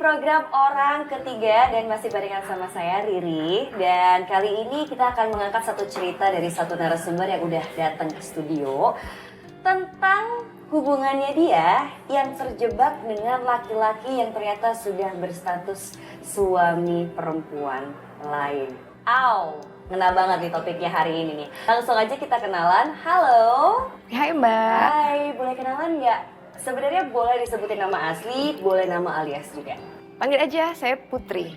program Orang Ketiga dan masih barengan sama saya Riri. Dan kali ini kita akan mengangkat satu cerita dari satu narasumber yang udah datang ke studio tentang hubungannya dia yang terjebak dengan laki-laki yang ternyata sudah berstatus suami perempuan lain. Ngena banget nih topiknya hari ini nih. Langsung aja kita kenalan. Halo. Hai Mbak. Hai, boleh kenalan nggak? Sebenarnya boleh disebutin nama asli, boleh nama alias juga. Panggil aja, saya Putri.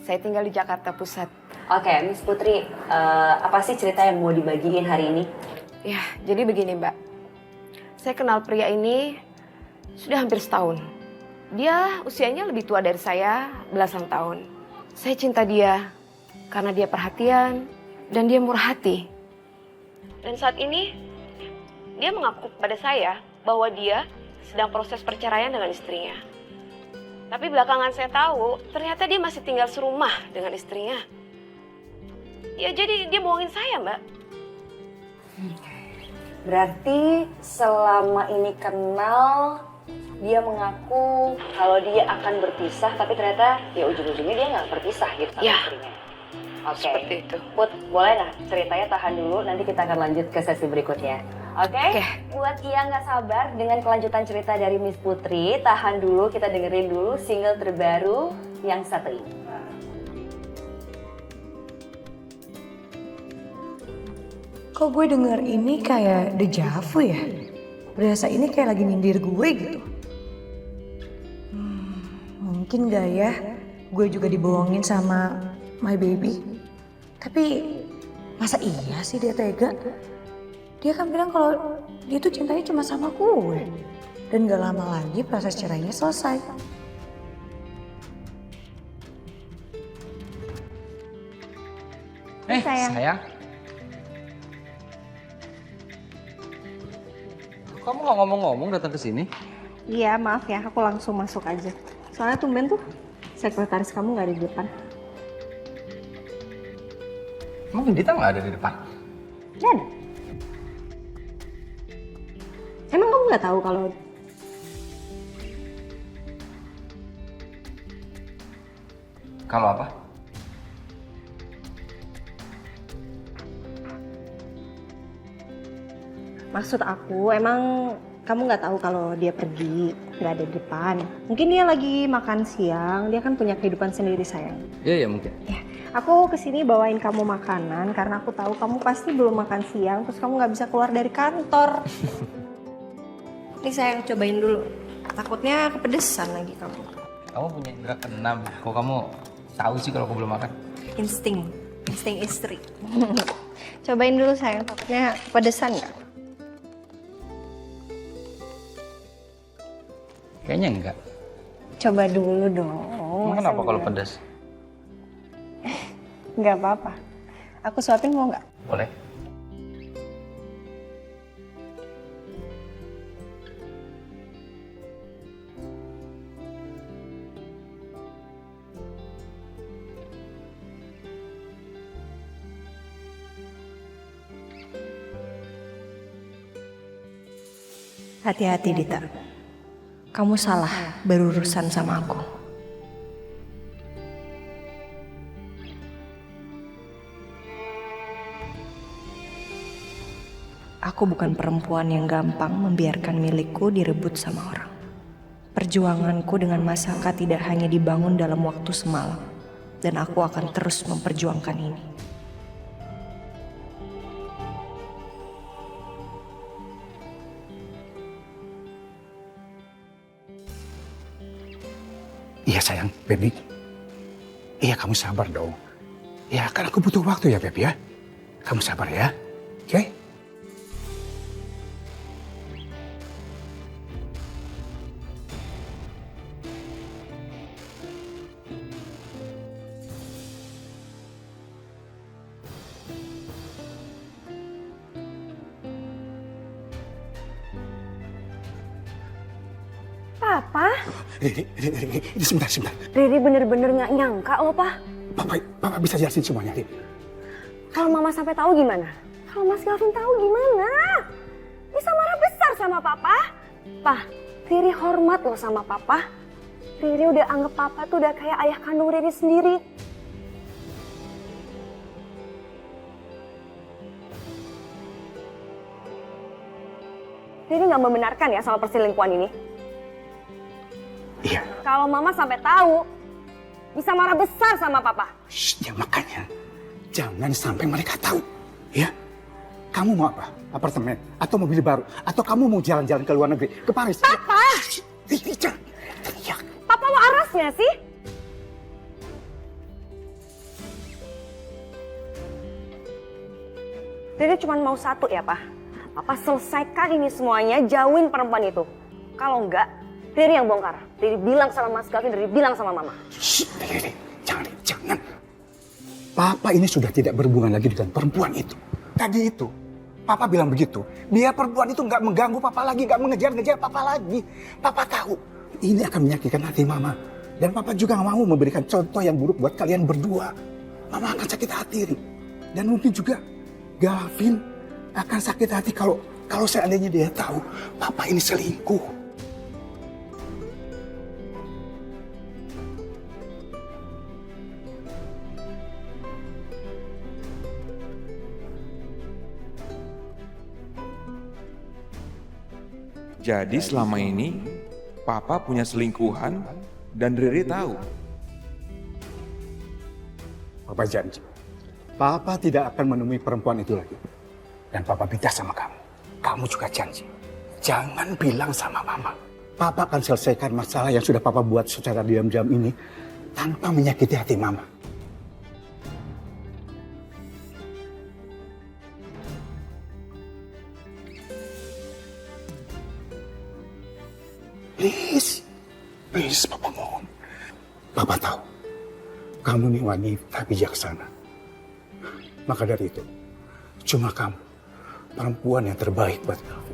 Saya tinggal di Jakarta Pusat. Oke, Miss Putri, apa sih cerita yang mau dibagiin hari ini? Ya, jadi begini Mbak. Saya kenal pria ini sudah hampir setahun. Dia usianya lebih tua dari saya belasan tahun. Saya cinta dia karena dia perhatian dan dia murah hati. Dan saat ini dia mengaku pada saya bahwa dia sedang proses perceraian dengan istrinya. Tapi belakangan saya tahu ternyata dia masih tinggal serumah dengan istrinya. Ya jadi dia bohongin saya Mbak. Berarti selama ini kenal, dia mengaku kalau dia akan berpisah, tapi ternyata ya ujung-ujungnya dia nggak berpisah gitu sama istrinya. Oke, seperti itu. Put, boleh nggak ceritanya tahan dulu, nanti kita akan lanjut ke sesi berikutnya. Oke? Buat yang nggak sabar dengan kelanjutan cerita dari Miss Putri, tahan dulu, kita dengerin dulu single terbaru yang satu ini. Kok gue denger ini kayak deja vu ya? Berasa ini kayak lagi nyindir gue gitu. Mungkin gak ya gue juga dibohongin sama my baby? Tapi masa iya sih dia tega? Dia kan bilang kalau dia tuh cintanya cuma sama gue. Dan gak lama lagi proses cerainya selesai. Sayang. Kamu nggak ngomong-ngomong datang ke sini? Iya, maaf ya, aku langsung masuk aja. Soalnya tumben tuh, sekretaris kamu nggak ada di depan. Emang Dita nggak ada di depan? Nggak ada. Emang kamu nggak tahu kalau... Kalau apa? Maksud aku, emang kamu nggak tahu kalau dia pergi, nggak ada di depan. Mungkin dia lagi makan siang, dia kan punya kehidupan sendiri sayang. Iya mungkin. Ya, aku kesini bawain kamu makanan karena aku tahu kamu pasti belum makan siang, terus kamu nggak bisa keluar dari kantor. Ini sayang, cobain dulu. Takutnya kepedesan lagi kamu. Kamu punya indera keenam. Kok kamu tahu sih kalau aku belum makan? Insting istri. Cobain dulu sayang, takutnya kepedesan nggak? Kayaknya enggak. Coba dulu dong. Emang kenapa kalau pedas? Nggak apa-apa. Aku suapin mau nggak? Boleh. Hati-hati Dita. Kamu salah berurusan sama aku. Aku bukan perempuan yang gampang membiarkan milikku direbut sama orang. Perjuanganku dengan Mas Saka tidak hanya dibangun dalam waktu semalam. Dan aku akan terus memperjuangkan ini. Iya sayang, Baby. Iya kamu sabar dong. Ya kan aku butuh waktu ya, Baby ya. Kamu sabar ya, oke? Papa? Ini sebentar. Riri bener-bener nggak nyangka loh, Pak. Papa bisa jelasin semuanya, Rin. Kalau Mama sampai tahu gimana? Kalau Mas Gavin tahu gimana? Bisa marah besar sama Papa. Riri hormat loh sama Papa. Riri udah anggap papa tuh udah kayak ayah kandung Riri sendiri. Riri nggak membenarkan ya sama perselingkuhan ini. Iya. Kalau mama sampai tahu, bisa marah besar sama papa. Shh, ya makanya jangan sampai mereka tahu. Ya. Kamu mau apa? Apartemen? Atau mobil baru? Atau kamu mau jalan-jalan ke luar negeri? Ke Paris? Papa! Jangan teriak. Papa mau aras nggak sih? Riri cuma mau satu ya, Pak. Papa selesaikan ini semuanya, jauhin perempuan itu. Kalau enggak, Riri yang bongkar. Riri bilang sama Mas Gavin, Riri bilang sama Mama. Shh, Riri, jangan. Papa ini sudah tidak berhubungan lagi dengan perempuan itu. Tadi itu, Papa bilang begitu. Biar perempuan itu nggak mengganggu Papa lagi, nggak mengejar-ngejar Papa lagi. Papa tahu ini akan menyakitkan hati Mama. Dan Papa juga nggak mau memberikan contoh yang buruk buat kalian berdua. Mama akan sakit hati, Ri. Dan mungkin juga Gavin akan sakit hati kalau seandainya dia tahu Papa ini selingkuh. Jadi selama ini Papa punya selingkuhan dan Riri tahu. Papa janji, Papa tidak akan menemui perempuan itu lagi. Dan Papa minta sama kamu juga janji, jangan bilang sama Mama. Papa akan selesaikan masalah yang sudah Papa buat secara diam-diam ini tanpa menyakiti hati Mama. Please, Papa mohon. Papa tahu, kamu nih wanita bijaksana. Maka dari itu, cuma kamu, perempuan yang terbaik buat kamu.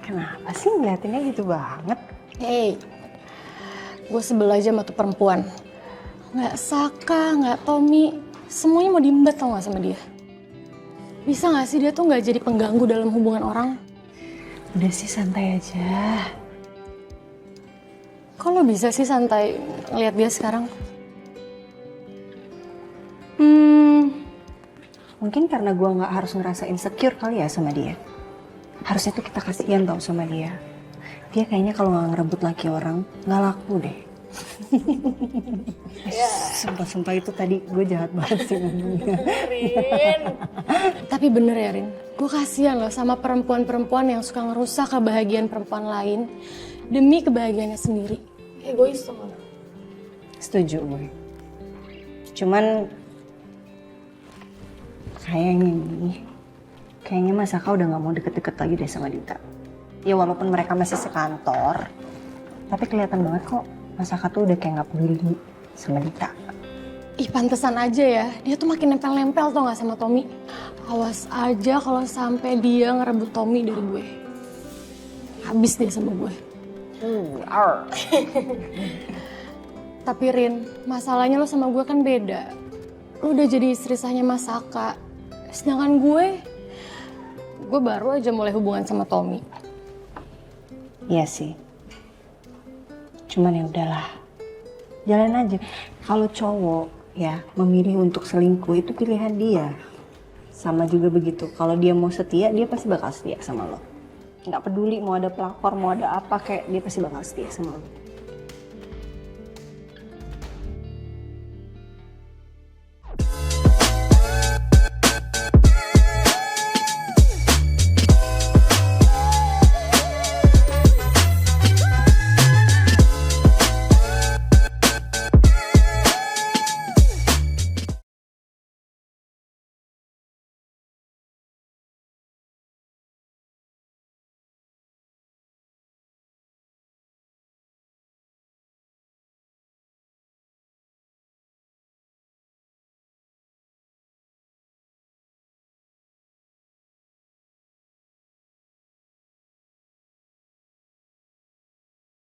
Kenapa sih ngeliatinnya gitu banget? Hei, gue sebel aja sama tuh perempuan. Nggak Saka, nggak Tommy, semuanya mau diembat tau gak sama dia. Bisa gak sih dia tuh nggak jadi pengganggu dalam hubungan orang? Udah sih santai aja. Kok lo bisa sih santai ngeliat dia sekarang? Mungkin karena gue nggak harus ngerasa insecure kali ya sama dia. Harusnya tuh kita kasihan tau sama dia. Dia kayaknya kalau nggak ngerebut laki orang, nggak laku deh. Sumpah itu tadi gue jahat banget sih ngomongnya. Tapi bener ya Rin, gue kasihan loh sama perempuan-perempuan yang suka ngerusak kebahagiaan perempuan lain demi kebahagiaannya sendiri. Egois tuh. Setuju gue. Cuman kayaknya Mas Saka udah gak mau deket-deket lagi deh sama Dita. Ya walaupun mereka masih sekantor, tapi kelihatan banget kok Mas Saka tuh udah kayak gak peduli sama Dita. Ih pantesan aja ya, dia tuh makin nempel-nempel tau gak sama Tommy. Awas aja kalau sampai dia ngerebut Tommy dari gue. Habis dia sama gue. Tapi Rin, masalahnya lo sama gue kan beda. Lo udah jadi istri sahnya Mas Saka. Sedangkan gue baru aja mulai hubungan sama Tommy. Iya sih. Cuman ya udahlah. Jalan aja. Kalau cowok ya memilih untuk selingkuh itu pilihan dia. Sama juga begitu. Kalau dia mau setia, dia pasti bakal setia sama lo. Nggak peduli mau ada pelakor, mau ada apa, kayak dia pasti bakal setia sama lo.